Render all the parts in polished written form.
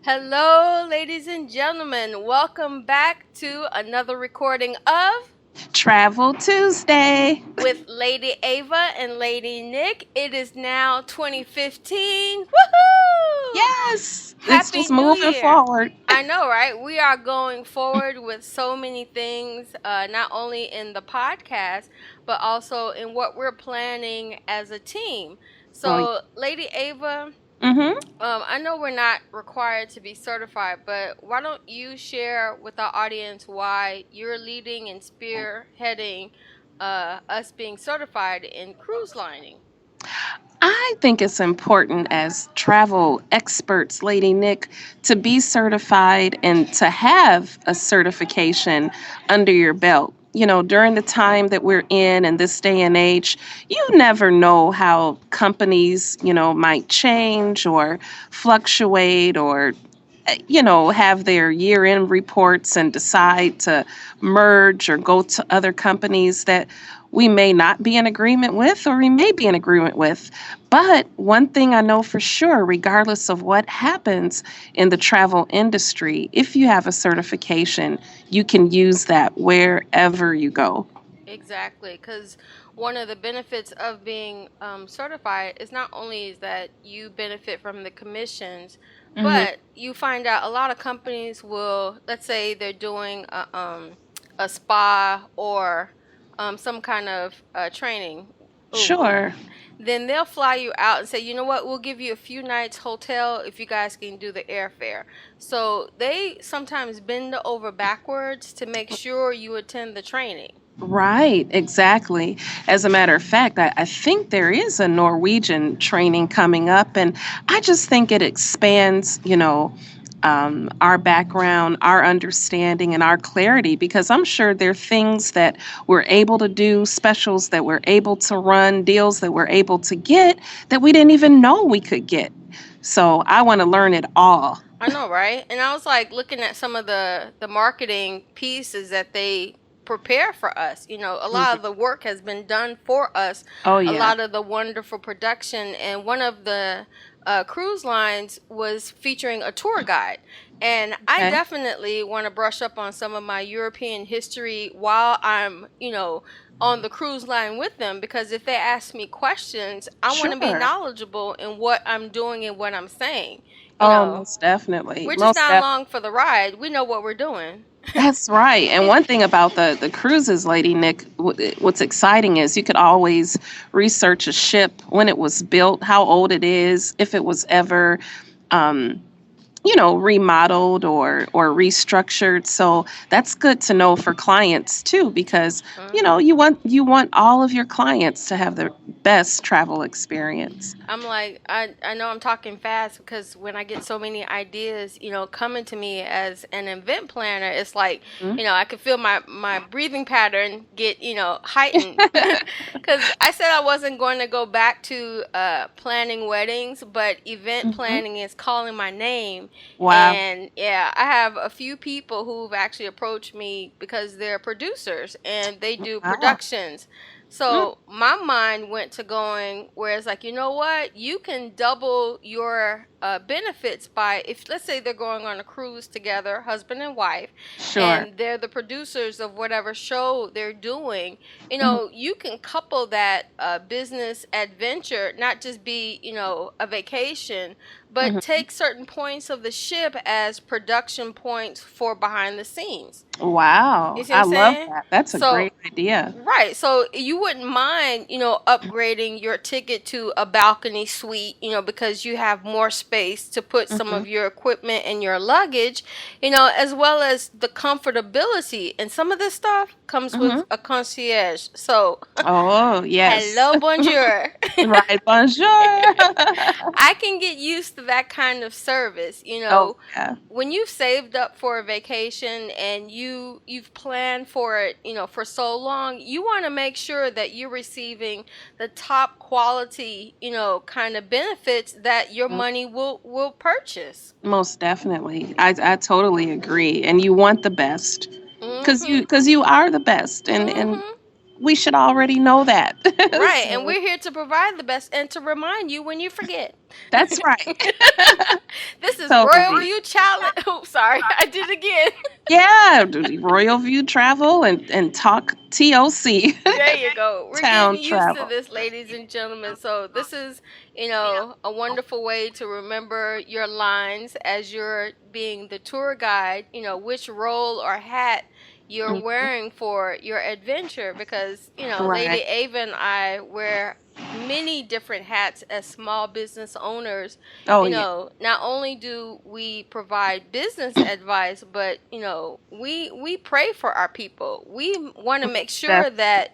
Hello, ladies and gentlemen. Welcome back to another recording of Travel Tuesday. with Lady Ava and Lady Nick. It is now 2015. Woohoo! Yes, it's Happy just New moving Year. forward. I know, right? We are going forward with so many things, not only in the podcast, but also in what we're planning as a team. Oh, So, Lady Ava, mm-hmm. I know we're not required to be certified, but why don't you share with our audience why you're leading and spearheading us being certified in cruise lining? I think it's important as travel experts, Lady Nick, to be certified and to have a certification under your belt. During the time that we're in this day and age, you never know how companies, might change or fluctuate or have their year end reports and decide to merge or go to other companies that we may not be in agreement with or we may be in agreement with. But one thing I know for sure, regardless of what happens in the travel industry, if you have a certification, you can use that wherever you go. Exactly, because one of the benefits of being certified is not only is that you benefit from the commissions, Hmm. but you find out a lot of companies will, let's say they're doing a spa or some kind of training. Ooh, Sure. then they'll fly you out and say, you know what, we'll give you a few nights hotel if you guys can do the airfare. So they sometimes bend over backwards to make sure you attend the training. Right, exactly. As a matter of fact, I think there is a Norwegian training coming up, and I just think it expands, our background, our understanding, and our clarity because I'm sure there are things that we're able to do, specials that we're able to run, deals that we're able to get that we didn't even know we could get. So I want to learn it all. I know, right? And I was like looking at some of the marketing pieces that they prepare for us. A lot Mhm. of the work has been done for us. Oh, A yeah. lot of the wonderful production, and one of the cruise lines was featuring a tour guide. And I Okay. definitely want to brush up on some of my European history while I'm, on the cruise line with them, because if they ask me questions, I want to be Sure. knowledgeable in what I'm doing and what I'm saying. You Oh, know, most definitely. we're just Most not definitely. along for the ride. We know what we're doing. That's right. And one thing about the cruises, Lady Nick, what's exciting is you could always research a ship when it was built, how old it is, if it was ever um, remodeled or restructured. So that's good to know for clients too, because Hmm. you want all of your clients to have the best travel experience. I'm like, I know I'm talking fast because when I get so many ideas, coming to me as an event planner, it's like, Mhm. I could feel my breathing pattern get, heightened. Because I said I wasn't going to go back to planning weddings, but event Mhm. planning is calling my name. Wow. And yeah, I have a few people who've actually approached me because they're producers and they do Wow. productions. Mm. So my mind went to going where it's like, you know what? You can double your benefits by, if let's say they're going on a cruise together, husband and wife, Sure. and they're the producers of whatever show they're doing. Mhm. You can couple that business adventure, not just be, a vacation, but Mhm. take certain points of the ship as production points for behind the scenes. You Wow, see what I'm I love saying? that. That's a So great idea. right. So you wouldn't mind, upgrading your ticket to a balcony suite, because you have more space to put some Mhm. of your equipment and your luggage, as well as the comfortability. And some of this stuff comes with Mhm. a concierge. So, Oh, yes. hello, bonjour. Right, bonjour. I can get used to that kind of service, Oh, yeah. when you've saved up for a vacation and you've planned for it, for so long, you want to make sure that you're receiving the top quality, kind of benefits that your Mm, money will purchase. most definitely. I totally agree, and you want the best because Mhm. you are the best, and Mhm. we should already know that. Right, and So we're here to provide the best and to remind you when you forget. that's right. This is Royal Totally. View Challenge. Oh, sorry, I did it again. Yeah, Royal View Travel and talk TOC, There you go. We're town getting used to travel. this, ladies and gentlemen. So this is, a wonderful way to remember your lines as you're being the tour guide, which role or hat you're Mhm. wearing for your adventure because, Lady Right. Ava and I wear many different hats as small business owners. Oh yeah. Not only do we provide business advice, but we pray for our people. We want to make sure Definitely. that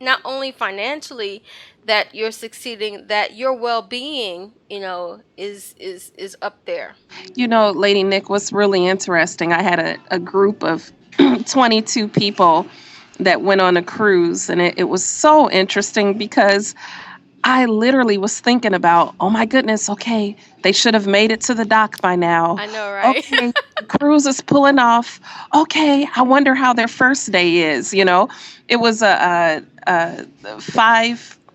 not only financially that you're succeeding, that your well-being is up there. Lady Nick, what's really interesting, I had a group of 22 people that went on a cruise, and it was so interesting because I literally was thinking about, oh my goodness, okay, they should have made it to the dock by now. I know, right? Okay, the cruise is pulling off. Okay, I wonder how their first day is. It was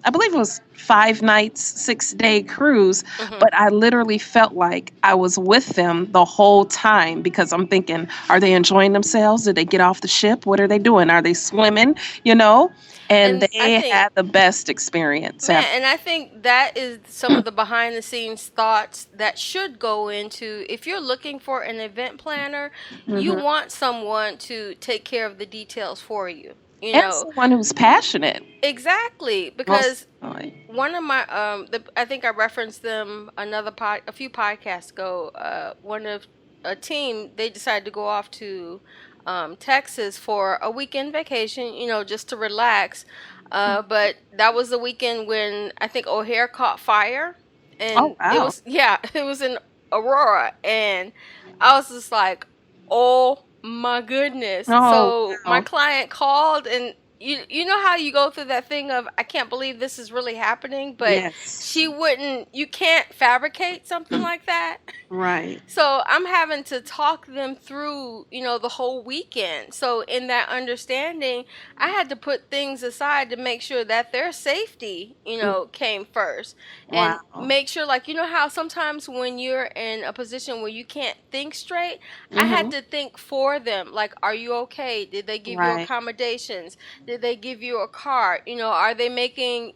I believe it was 5 nights, 6-day cruise, Hmm. but I literally felt like I was with them the whole time because I'm thinking, are they enjoying themselves? Did they get off the ship? What are they doing? Are they swimming? You know? And And I they think, had the best experience man, ever. and I think that is some of the behind the scenes thoughts that should go into if you're looking for an event planner, you Hmm. want someone to take care of the details for you. And someone who's passionate, Exactly, most because definitely. one of my I think I referenced them a few podcasts ago. One of a team, they decided to go off to Texas for a weekend vacation, just to relax. But that was the weekend when I think O'Hare caught fire, Oh, and it wow. was, yeah, it was in Aurora, and I was just like, oh my goodness. Oh, So my wow. client called, and you know how you go through that thing of I can't believe this is really happening, but Yes. she wouldn't. You can't fabricate something like that. Right. So I'm having to talk them through, the whole weekend. So in that understanding, I had to put things aside to make sure that their safety, Mm. came first, and Wow. make sure, like, how sometimes when you're in a position where you can't think straight, I had Hmm. to think for them. Like, are you okay? Did they give you Right. accommodations? Did they give you a car? Are they making,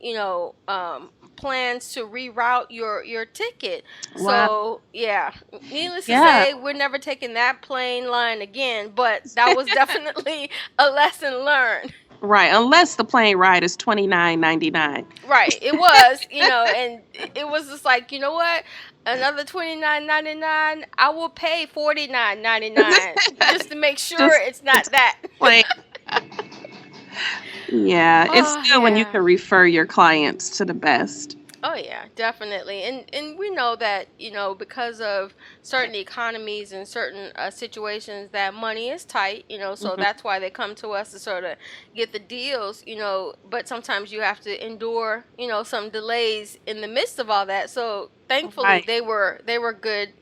plans to reroute your ticket? Wow. So yeah, needless to Yeah. say, we're never taking that plane line again, but that was definitely a lesson learned. Right. Unless the plane ride is 29.99. Right, it was, and it was just like, you know what? Another 29.99. I will pay 49.99 just to make sure Just it's the not that. plane. Yeah, it's Oh good when you yeah. can refer your clients to the best. Oh yeah, definitely. And we know that, because of certain economies and certain situations that money is tight, so Hmm. that's why they come to us to sort of get the deals, but sometimes you have to endure, some delays in the midst of all that. So thankfully Right. they were good,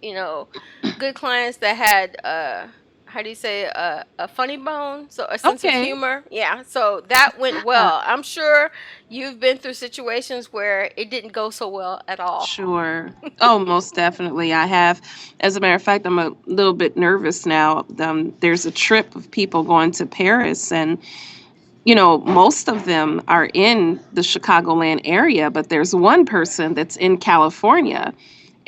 good clients that had how do you say, a funny bone, so a sense of Okay. humor. Yeah, so that went well. I'm sure you've been through situations where it didn't go so well at all. Sure. Oh, most definitely. I have. As a matter of fact, I'm a little bit nervous now. There's a trip of people going to Paris, and most of them are in the Chicagoland area, but there's one person that's in California,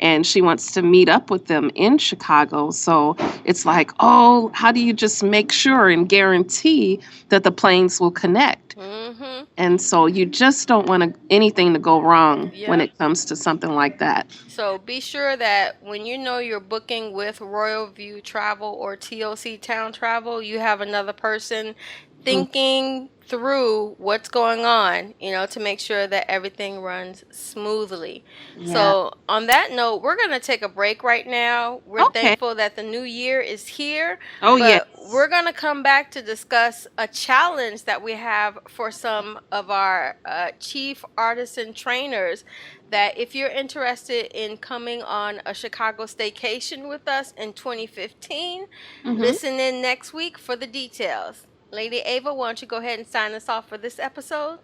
and she wants to meet up with them in Chicago. So it's like, oh, how do you just make sure and guarantee that the planes will connect? Mhm. And so you just don't want anything to go wrong when Yep. it comes to something like that. So be sure that when you're booking with Royal View Travel or TOC Town Travel, you have another person Mm. thinking through what's going on, to make sure that everything runs smoothly. Yeah. So, on that note, we're going to take a break right now. We're Okay. thankful that the new year is here, Oh, but yes. we're going to come back to discuss a challenge that we have for some of our chief artisan trainers, that if you're interested in coming on a Chicago staycation with us in 2015, Hmm. listen in next week for the details. Lady Ava, why don't you go ahead and sign us off for this episode?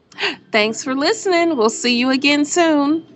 Thanks for listening. We'll see you again soon.